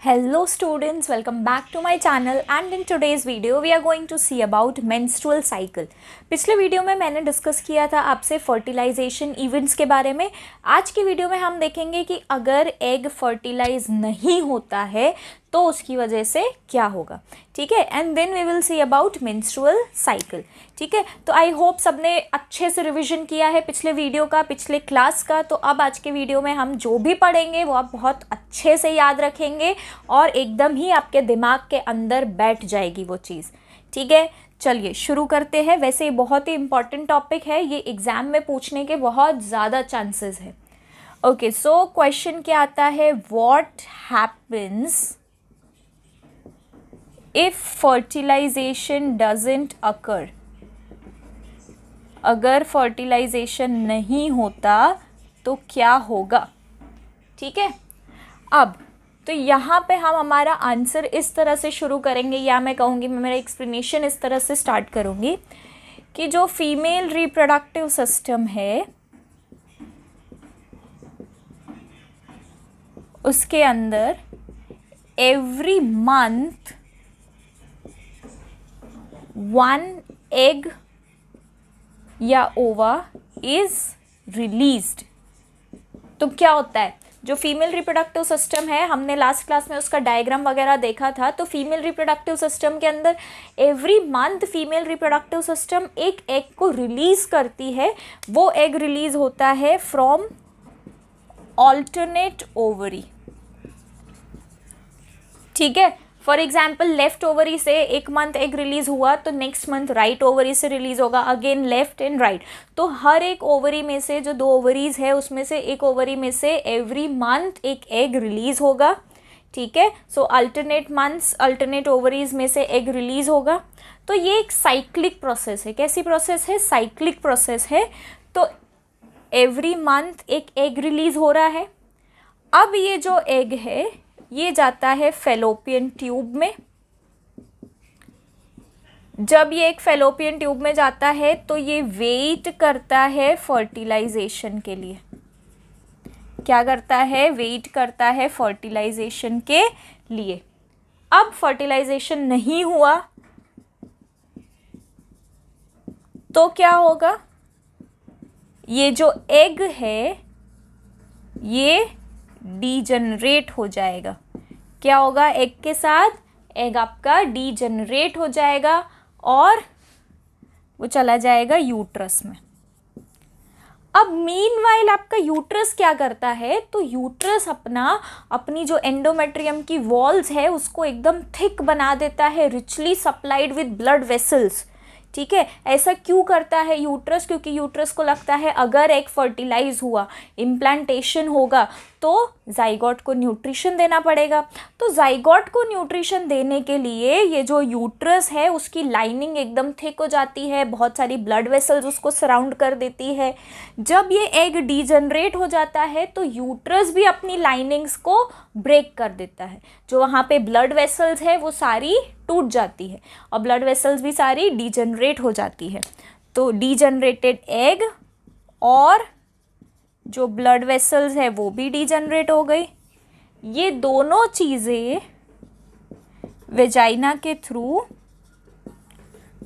Hello students, welcome back to my channel and in today's video we are going to see about menstrual cycle. पिछले video में मैंने discuss किया था आपसे fertilisation events के बारे में। आज की वीडियो में हम देखेंगे कि अगर एग फर्टिलाइज नहीं होता है तो उसकी वजह से क्या होगा, ठीक है। And then we will see about menstrual cycle, ठीक है। तो आई होप सबने अच्छे से रिवीजन किया है पिछले वीडियो का, पिछले क्लास का। तो अब आज के वीडियो में हम जो भी पढ़ेंगे वो आप बहुत अच्छे से याद रखेंगे और एकदम ही आपके दिमाग के अंदर बैठ जाएगी वो चीज़, ठीक है। चलिए शुरू करते हैं। वैसे ये बहुत ही इंपॉर्टेंट टॉपिक है, ये एग्ज़ाम में पूछने के बहुत ज़्यादा चांसेस है। ओके, सो क्वेश्चन क्या आता है, what happens if fertilisation doesn't occur. अगर फर्टिलाइजेशन नहीं होता तो क्या होगा, ठीक है। अब तो यहाँ पे हम हमारा आंसर इस तरह से शुरू करेंगे, या मैं कहूँगी मैं मेरा एक्सप्लेनेशन इस तरह से स्टार्ट करूँगी कि जो फीमेल रिप्रोडक्टिव सिस्टम है उसके अंदर एवरी मंथ 1 एग या ओवा इज रिलीज्ड। तो क्या होता है, जो फीमेल रिप्रोडक्टिव सिस्टम है, हमने लास्ट क्लास में उसका डायग्राम वगैरह देखा था। तो फीमेल रिप्रोडक्टिव सिस्टम के अंदर every month female reproductive system एक एग को रिलीज करती है। वो एग रिलीज होता है फ्रॉम ऑल्टरनेट ओवरी, ठीक है। फॉर एग्जाम्पल लेफ्ट ओवरी से एक मंथ एग रिलीज हुआ तो नेक्स्ट मंथ राइट ओवरी से रिलीज होगा, अगेन लेफ्ट एंड राइट। तो हर एक ओवरी में से, जो 2 ओवरीज है उसमें से एक ओवरी में से एवरी मंथ एक एग रिलीज होगा, ठीक है। सो अल्टरनेट मंथ्स अल्टरनेट ओवरीज में से एग रिलीज होगा। तो ये एक साइक्लिक प्रोसेस है। कैसी प्रोसेस है, साइक्लिक प्रोसेस है। तो एवरी मंथ एक एग रिलीज हो रहा है। अब ये जो एग है ये जाता है फेलोपियन ट्यूब में। जब ये एक फेलोपियन ट्यूब में जाता है तो ये वेट करता है फर्टिलाइजेशन के लिए। क्या करता है, वेट करता है फर्टिलाइजेशन के लिए। अब फर्टिलाइजेशन नहीं हुआ तो क्या होगा, ये जो एग है ये डीजनरेट हो जाएगा। क्या होगा, एग के साथ एग आपका डीजनरेट हो जाएगा और वो चला जाएगा यूट्रस में। अब मीनवाइल आपका यूट्रस क्या करता है, तो यूट्रस अपनी जो एंडोमेट्रियम की वॉल्स है उसको एकदम थिक बना देता है, richly supplied with blood vessels, ठीक है। ऐसा क्यों करता है यूट्रस, क्योंकि यूट्रस को लगता है अगर एग फर्टिलाइज हुआ, इम्प्लांटेशन होगा तो जाइगोट को न्यूट्रिशन देना पड़ेगा। तो जाइगोट को न्यूट्रिशन देने के लिए ये जो यूट्रस है उसकी लाइनिंग एकदम थिक हो जाती है, बहुत सारी ब्लड वेसल्स उसको सराउंड कर देती है। जब ये एग डीजनरेट हो जाता है तो यूट्रस भी अपनी लाइनिंग्स को ब्रेक कर देता है। जो वहाँ पे ब्लड वेसल्स है वो सारी टूट जाती है और ब्लड वेसल्स भी सारी डीजनरेट हो जाती है। तो डीजनरेटेड एग और जो ब्लड वेसल्स है वो भी डीजनरेट हो गई। ये दोनों चीज़ें वेजाइना के थ्रू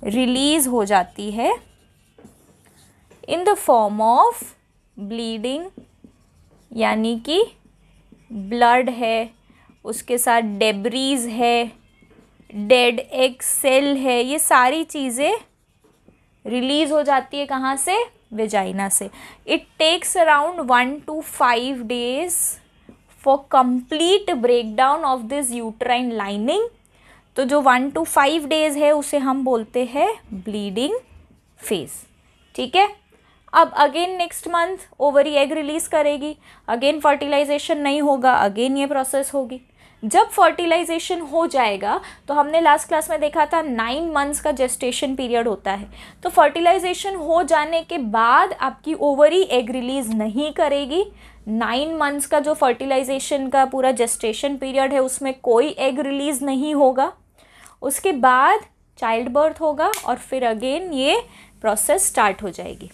रिलीज हो जाती है in the form of bleeding, यानी कि ब्लड है, उसके साथ डेब्रीज है, डेड एग सेल है, ये सारी चीज़ें रिलीज हो जाती है। कहाँ से, वेजाइना से। It takes around 1 to 5 days for complete breakdown of this uterine lining. तो जो 1 to 5 days है उसे हम बोलते हैं ब्लीडिंग फेज, ठीक है। अब again next month ovary egg release करेगी, अगेन फर्टिलाइजेशन नहीं होगा, अगेन ये प्रोसेस होगी। जब फर्टिलाइजेशन हो जाएगा तो हमने लास्ट क्लास में देखा था 9 months का जेस्टेशन पीरियड होता है। तो फर्टिलाइजेशन हो जाने के बाद आपकी ओवरी एग रिलीज नहीं करेगी। 9 months का जो फर्टिलाइजेशन का पूरा जेस्टेशन पीरियड है उसमें कोई एग रिलीज नहीं होगा। उसके बाद चाइल्ड बर्थ होगा और फिर अगेन ये प्रोसेस स्टार्ट हो जाएगी।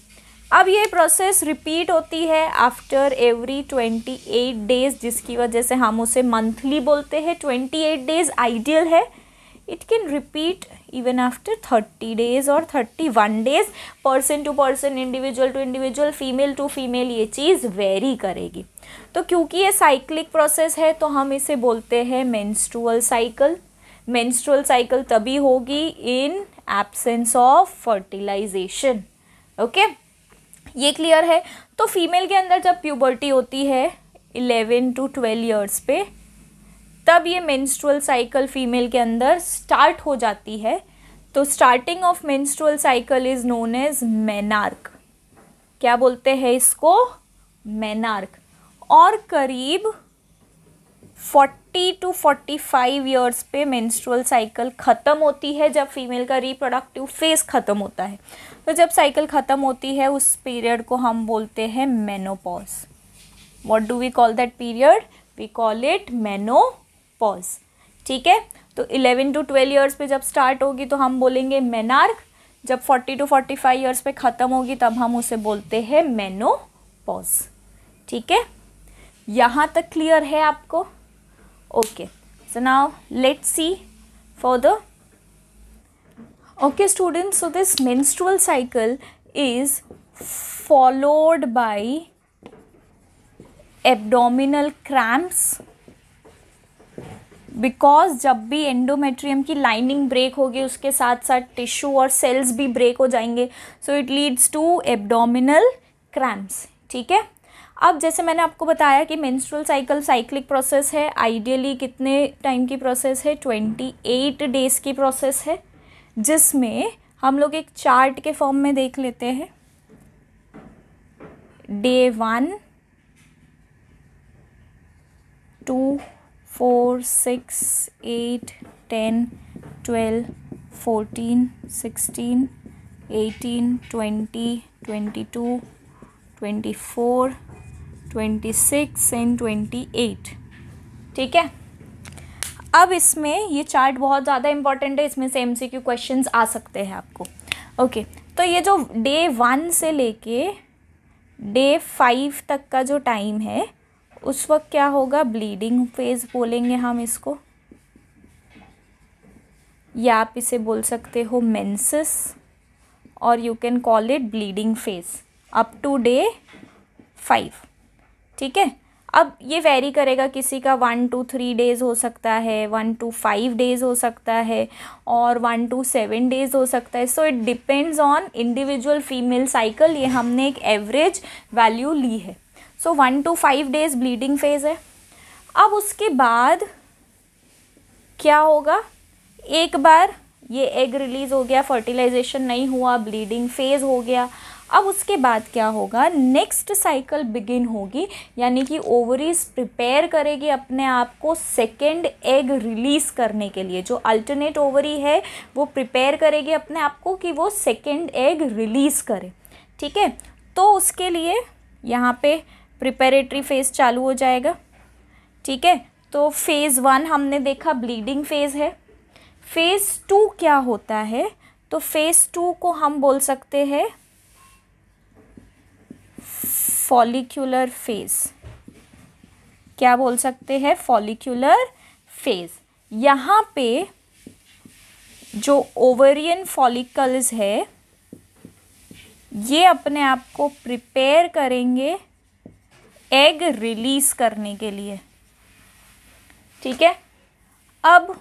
अब ये प्रोसेस रिपीट होती है आफ्टर एवरी 28 डेज, जिसकी वजह से हम उसे मंथली बोलते हैं। 28 डेज आइडियल है। It can repeat even after 30 days और 31 days. Person to person, individual to individual, female to female ये चीज़ वेरी करेगी। तो क्योंकि ये साइक्लिक प्रोसेस है तो हम इसे बोलते हैं मेंस्ट्रुअल साइकिल। मेंस्ट्रुअल साइकिल तभी होगी in absence of fertilization. Okay, ये क्लियर है। तो फीमेल के अंदर जब प्यूबर्टी होती है 11 to 12 ईयर्स पे, तब ये मेंस्ट्रुअल साइकिल फीमेल के अंदर स्टार्ट हो जाती है। तो starting of menstrual cycle is known as menarche. क्या बोलते हैं इसको? मेनार्क। और करीब 40 to 45 ईयर्स पे मेंस्ट्रुअल साइकिल ख़त्म होती है, जब फीमेल का रिप्रोडक्टिव फेज ख़त्म होता है। तो जब साइकिल ख़त्म होती है उस पीरियड को हम बोलते हैं menopause. What do we call that period? We call it menopause. ठीक है, तो 11 to 12 ईयर्स पे जब स्टार्ट होगी तो हम बोलेंगे मेनार्क। जब 40 to 45 ईयर्स पे ख़त्म होगी तब हम उसे बोलते हैं मेनोपॉज। ठीक है, यहाँ तक क्लियर है आपको? Okay, so now let's see further. Okay students, so this menstrual cycle is followed by abdominal cramps, because जब भी एंडोमेट्रियम की लाइनिंग ब्रेक होगी उसके साथ साथ टिश्यू और सेल्स भी ब्रेक हो जाएंगे, so it leads to abdominal cramps. ठीक है, अब जैसे मैंने आपको बताया कि मेंस्ट्रुअल साइकिल साइक्लिक प्रोसेस है। आइडियली कितने टाइम की प्रोसेस है? 28 डेज़ की प्रोसेस है, जिसमें हम लोग एक चार्ट के फॉर्म में देख लेते हैं। Day 1, 2, 4, 6, 8, 10, 12, 14, 16, 18, 20, 22, 24, 26 and 28। ठीक है, अब इसमें ये चार्ट बहुत ज़्यादा इंपॉर्टेंट है, इसमें से MCQ क्वेश्चंस आ सकते हैं आपको। ओके, तो ये जो डे 1 से लेके डे 5 तक का जो टाइम है उस वक्त क्या होगा? ब्लीडिंग फेज बोलेंगे हम इसको, या आप इसे बोल सकते हो मेंसेस, और you can call it bleeding phase up to day 5। ठीक है, अब ये वेरी करेगा, किसी का 1 to 3 डेज़ हो सकता है, 1 to 5 डेज़ हो सकता है, और 1 to 7 डेज़ हो सकता है। So it depends on individual female cycle. ये हमने एक एवरेज वैल्यू ली है। सो 1 to 5 डेज़ ब्लीडिंग फेज है। अब उसके बाद क्या होगा? एक बार ये एग रिलीज़ हो गया, फर्टिलाइजेशन नहीं हुआ, ब्लीडिंग फेज हो गया। अब उसके बाद क्या होगा? नेक्स्ट साइकिल बिगिन होगी, यानी कि ओवरीज प्रिपेयर करेगी अपने आप को सेकेंड एग रिलीज़ करने के लिए। जो अल्टरनेट ओवरी है वो प्रिपेयर करेगी अपने आप को कि वो सेकेंड एग रिलीज़ करे। ठीक है, तो उसके लिए यहाँ पे प्रिपेरेटरी फेज चालू हो जाएगा। ठीक है, तो फेज़ 1 हमने देखा ब्लीडिंग फेज़ है। फेज़ 2 क्या होता है? तो फेज़ 2 को हम बोल सकते हैं फॉलिक्यूलर फेज। क्या बोल सकते हैं? Follicular phase. यहाँ पे जो ओवेरियन फॉलिकल्स है ये अपने आप को प्रिपेयर करेंगे एग रिलीज करने के लिए। ठीक है, अब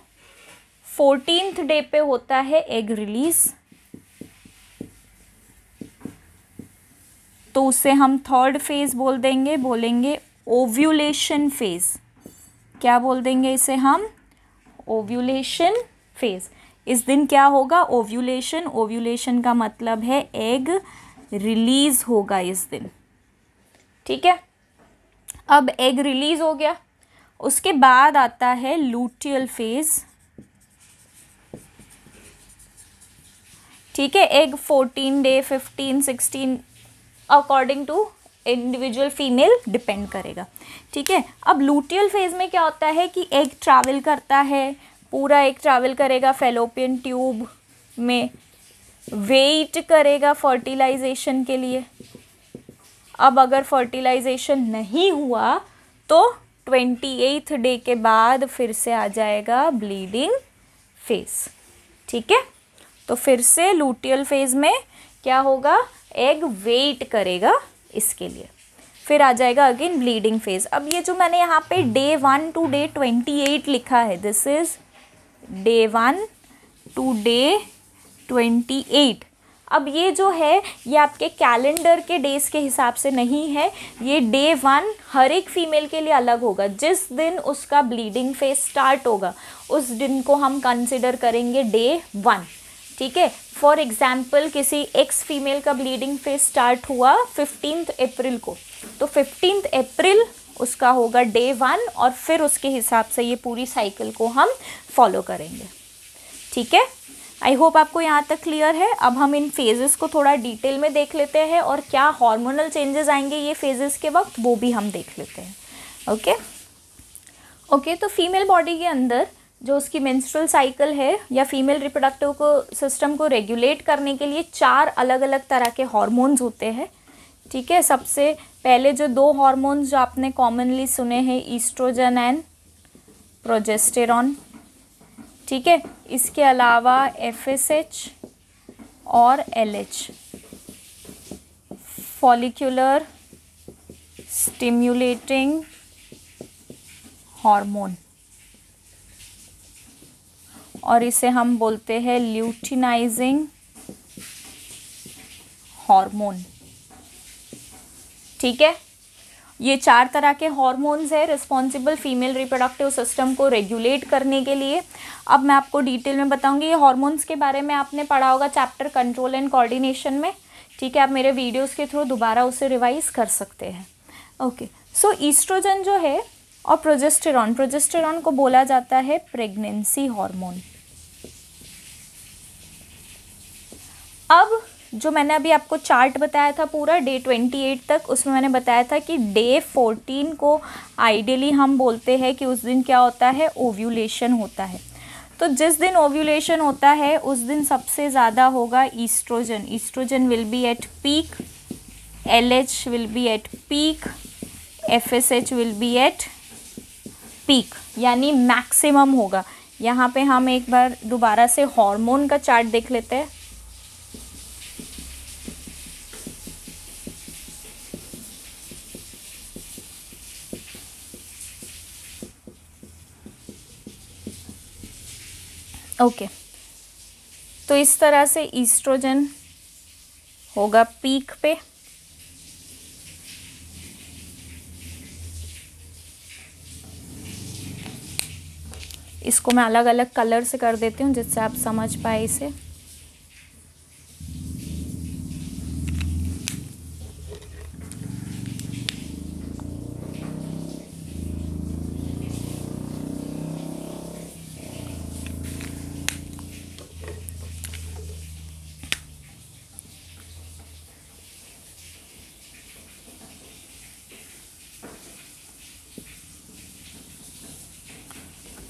14th डे पे होता है एग रिलीज, तो उसे हम थर्ड फेज बोल देंगे, बोलेंगे ओव्यूलेशन फेज। क्या बोल देंगे इसे हम? Ovulation phase. इस दिन क्या होगा? ओव्यूलेशन। ओव्यूलेशन का मतलब है एग रिलीज होगा इस दिन। ठीक है, अब एग रिलीज हो गया, उसके बाद आता है लूटियल फेज। ठीक है, egg 14 day 15 16 according to individual female depend करेगा। ठीक है, अब लूटियल फेज में क्या होता है कि एग ट्रैवल करता है, पूरा एग ट्रैवल करेगा फैलोपियन ट्यूब में, वेट करेगा फर्टिलाइजेशन के लिए। अब अगर फर्टिलाइजेशन नहीं हुआ तो 28th डे के बाद फिर से आ जाएगा ब्लीडिंग फेज। ठीक है, तो फिर से लूटियल फेज में क्या होगा, एग वेट करेगा इसके लिए, फिर आ जाएगा अगेन ब्लीडिंग फेज। अब ये जो मैंने यहाँ पे डे 1 टू डे 28 लिखा है, this is day 1 to day 28। अब ये जो है ये आपके कैलेंडर के डेज के हिसाब से नहीं है, ये डे 1 हर एक फीमेल के लिए अलग होगा। जिस दिन उसका ब्लीडिंग फेज स्टार्ट होगा उस दिन को हम कंसिडर करेंगे डे 1। ठीक है, फॉर एग्जाम्पल किसी एक्स फीमेल का ब्लीडिंग फेज स्टार्ट हुआ 15 अप्रैल को, तो 15 अप्रैल उसका होगा डे 1 और फिर उसके हिसाब से ये पूरी साइकिल को हम फॉलो करेंगे। ठीक है, आई होप आपको यहाँ तक क्लियर है। अब हम इन फेजेस को थोड़ा डिटेल में देख लेते हैं और क्या हार्मोनल चेंजेस आएंगे ये फेजेस के वक्त वो भी हम देख लेते हैं। ओके, तो फीमेल बॉडी के अंदर जो उसकी मेंस्ट्रुअल साइकिल है या फीमेल रिप्रोडक्टिव को सिस्टम को रेगुलेट करने के लिए 4 अलग अलग तरह के हार्मोन्स होते हैं। ठीक है, सबसे पहले जो 2 हार्मोन्स जो आपने कॉमनली सुने हैं, ईस्ट्रोजन एंड प्रोजेस्टेरॉन। ठीक है, इसके अलावा FSH और LH, फॉलिक्यूलर स्टिम्युलेटिंग हार्मोन, और इसे हम बोलते हैं ल्यूटिनाइजिंग हार्मोन। ठीक है, ये 4 तरह के हार्मोन्स है रिस्पॉन्सिबल फीमेल रिप्रोडक्टिव सिस्टम को रेगुलेट करने के लिए। अब मैं आपको डिटेल में बताऊंगी। ये हार्मोन्स के बारे में आपने पढ़ा होगा चैप्टर कंट्रोल एंड कोऑर्डिनेशन में। ठीक है, आप मेरे वीडियोस के थ्रू दोबारा उसे रिवाइज कर सकते हैं। ओके, सो ईस्ट्रोजन जो है और प्रोजेस्टेरॉन को बोला जाता है प्रेगनेंसी हार्मोन। अब जो मैंने अभी आपको चार्ट बताया था पूरा डे 28 तक, उसमें मैंने बताया था कि डे 14 को आइडियली हम बोलते हैं कि उस दिन क्या होता है, ओव्यूलेशन होता है। तो जिस दिन ओव्यूलेशन होता है उस दिन सबसे ज़्यादा होगा estrogen will be at peak, LH will be at peak, FSH will be at peak, यानी मैक्सिमम होगा। यहाँ पे हम एक बार दोबारा से हार्मोन का चार्ट देख लेते हैं। ओके, तो इस तरह से ईस्ट्रोजन होगा पीक पे, इसको मैं अलग अलग कलर से कर देती हूँ जिससे आप समझ पाए इसे।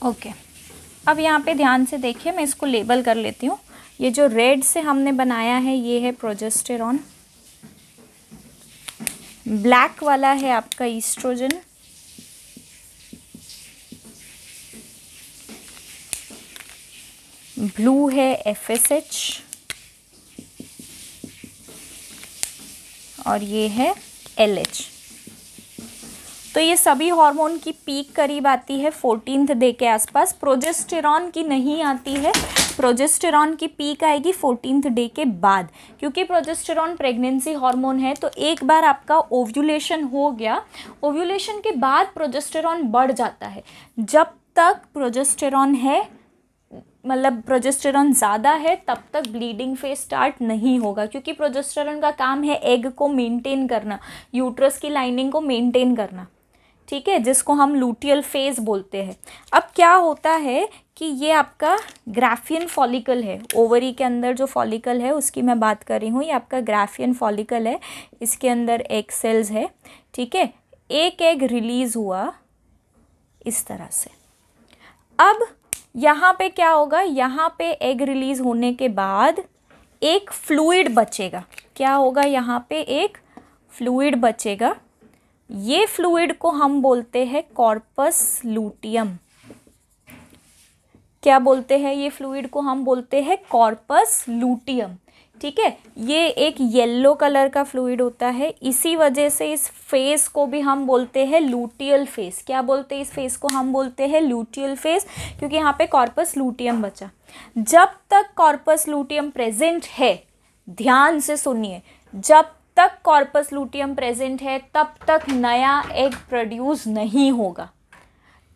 ओके, अब यहाँ पे ध्यान से देखिए, मैं इसको लेबल कर लेती हूँ। ये जो रेड से हमने बनाया है ये है प्रोजेस्टेरॉन, ब्लैक वाला है आपका ईस्ट्रोजन, ब्लू है FSH और ये है LH। तो ये सभी हार्मोन की पीक करीब आती है 14th डे के आसपास। प्रोजेस्टेरॉन की नहीं आती है, प्रोजेस्टेरॉन की पीक आएगी 14th डे के बाद, क्योंकि प्रोजेस्टेरॉन प्रेगनेंसी हार्मोन है। तो एक बार आपका ओव्यूलेशन हो गया, ओव्यूलेशन के बाद प्रोजेस्टेरॉन बढ़ जाता है। जब तक प्रोजेस्टेरॉन है, मतलब प्रोजेस्टेरॉन ज़्यादा है, तब तक ब्लीडिंग फेज स्टार्ट नहीं होगा, क्योंकि प्रोजेस्टेरॉन का काम है एग को मेंटेन करना, यूट्रस की लाइनिंग को मेंटेन करना। ठीक है, जिसको हम लूटियल फेज बोलते हैं। अब क्या होता है कि ये आपका ग्राफियन फॉलिकल है, ओवरी के अंदर जो फॉलिकल है उसकी मैं बात कर रही हूँ। ये आपका ग्राफियन फॉलिकल है, इसके अंदर एग सेल्स है। ठीक है, एक एग रिलीज हुआ इस तरह से। अब यहाँ पे क्या होगा, यहाँ पे एग रिलीज होने के बाद एक फ्लूइड बचेगा। क्या होगा, यहाँ पे एक फ्लूइड बचेगा, ये फ्लूइड को हम बोलते हैं कॉर्पस लूटियम। क्या बोलते हैं? ये फ्लूइड को हम बोलते हैं कॉर्पस लूटियम। ठीक है, ये एक येलो कलर का फ्लूइड होता है, इसी वजह से इस फेस को भी हम बोलते हैं लूटियल फेस। क्या बोलते हैं? इस फेस को हम बोलते हैं लूटियल फेस, क्योंकि यहाँ पे कॉर्पस लूटियम बचा। जब तक कॉर्पस लूटियम प्रेजेंट है, ध्यान से सुनिए, जब तक कॉर्पस लूटियम प्रेजेंट है तब तक नया एग प्रोड्यूस नहीं होगा,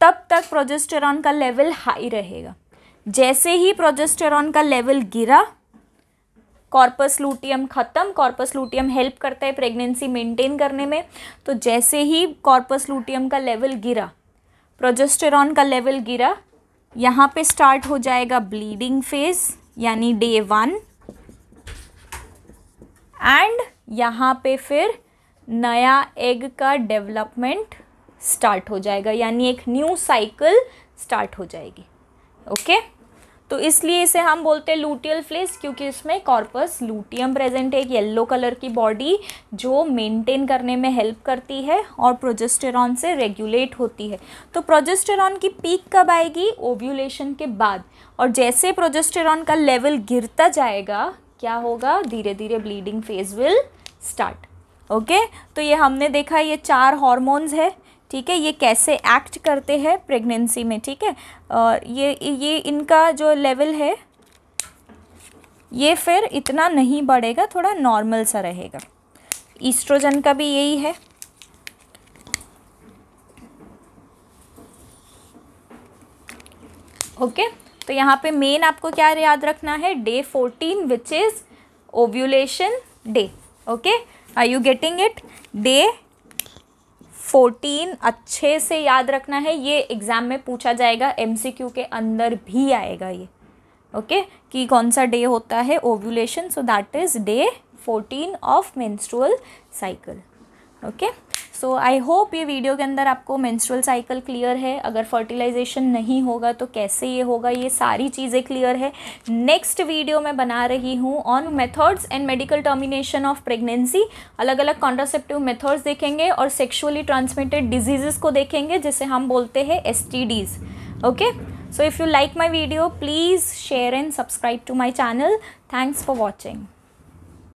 तब तक प्रोजेस्टेरॉन का लेवल हाई रहेगा। जैसे ही प्रोजेस्टेरॉन का लेवल गिरा, कॉर्पस लूटियम खत्म। कॉर्पस लूटियम हेल्प करता है प्रेगनेंसी मेंटेन करने में, तो जैसे ही कॉर्पस लूटियम का लेवल गिरा, प्रोजेस्टेरॉन का लेवल गिरा, यहाँ पे स्टार्ट हो जाएगा ब्लीडिंग फेज यानी डे 1, एंड यहाँ पे फिर नया एग का डेवलपमेंट स्टार्ट हो जाएगा, यानी एक न्यू साइकिल स्टार्ट हो जाएगी। ओके, तो इसलिए इसे हम बोलते हैं लूटियल फेज, क्योंकि इसमें कॉर्पस लूटियम प्रेजेंट है, एक येलो कलर की बॉडी जो मेंटेन करने में हेल्प करती है और प्रोजेस्टेरॉन से रेगुलेट होती है। तो प्रोजेस्टेरॉन की पीक कब आएगी? ओव्यूलेशन के बाद। और जैसे प्रोजेस्टेरॉन का लेवल गिरता जाएगा, क्या होगा? धीरे धीरे bleeding phase will start. Okay, तो ये हमने देखा, ये 4 हॉर्मोन्स है। ठीक है, ये कैसे एक्ट करते हैं प्रेगनेंसी में। ठीक है, ये इनका जो लेवल है ये फिर इतना नहीं बढ़ेगा, थोड़ा नॉर्मल सा रहेगा। ईस्ट्रोजन का भी यही है। ओके, तो यहाँ पे मेन आपको क्या याद रखना है? Day 14 which is ovulation day. Okay, are you getting it? Day 14 अच्छे से याद रखना है, ये एग्ज़ाम में पूछा जाएगा, MCQ के अंदर भी आएगा ये। ओके, कि कौन सा डे होता है ovulation, so that is day 14 of menstrual cycle. Okay, so I hope ये वीडियो के अंदर आपको मेंस्ट्रुअल साइकिल क्लियर है। अगर फर्टिलाइजेशन नहीं होगा तो कैसे ये होगा, ये सारी चीज़ें क्लियर है। नेक्स्ट वीडियो मैं बना रही हूँ on methods and medical termination of pregnancy. अलग अलग कॉन्ट्रासेप्टिव मेथड्स देखेंगे और सेक्सुअली ट्रांसमिटेड डिजीज़ को देखेंगे, जिसे हम बोलते हैं STDs। Okay, so if you like my video please share and subscribe to my channel. Thanks for watching.